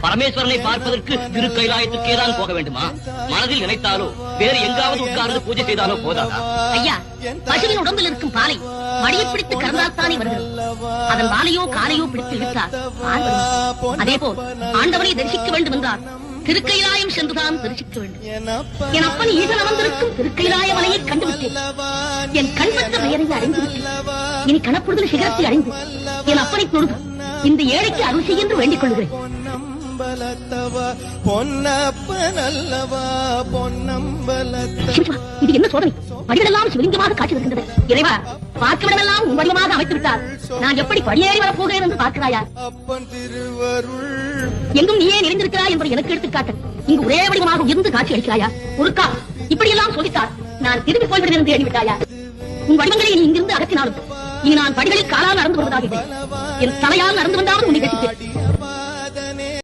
பரமேஸ்வரனை பார்ப்பதற்கு திருக்கைலாயத்துக்கே தான் போக வேண்டுமா? மனதில் நினைத்தாலோ வேறு எங்காவது உட்கார்ந்து பூஜை செய்தாலோ போதாதா? ஐயா, பசுவின் உடம்பில் இருக்கும் பாலை மடியை பிடித்து கறந்தால்தானே வருகிறது. அதன் வாலையோ காலையோ பிடித்து இழுத்தார். அதே போல் ஆண்டவனை தரிசிக்க வேண்டும் என்றால் திருக்கைலாயம் சென்றுதான் தரிசிக்க வேண்டும். என் அப்பன் ஈசன் அமர்ந்திருக்கும் திருக்கைலாய மலையை கண்டுவிட்டேன். என் கண்பற்ற பெயரை அறிந்துவிட்டேன். இனி கணப்பொழுது சிகரத்தை அடைந்து என் அப்பனை தொழுது இந்த ஏழைக்கு அருள் செய்ய என்று வேண்டிக் கொள்கிறேன். இது என்ன சோதனை? படிகளெல்லாம் சிவலிங்கமாக காட்சி வருகின்றது. இறைவா, பார்க்கவிடமெல்லாம் உன் வடிவமாக அமைத்து விட்டார். நான் எப்படி படியேறி வரப்போகிறேன் என்று பார்க்கிறாயா? எங்கும் நீயே நிறைந்திருக்கிறாய் என்பதை எனக்கு எடுத்துக்காட்டு. இங்கு ஒரே வடிவமாக உயர்ந்து காட்சி அளிக்கிறாயா? ஒருக்கா இப்படியெல்லாம் சொல்லித்தார். நான் திரும்பி போய்விடுவேன் என்று எண்ணிவிட்டாயா? உன் வடிவங்களை நீ இங்கிருந்து அகற்றினாலும் இனி நான் படிகளில் காலால் நடந்து வருவதாக என் தலையால் நடந்து வந்தாலும் உன்னை கட்டித்தேன்.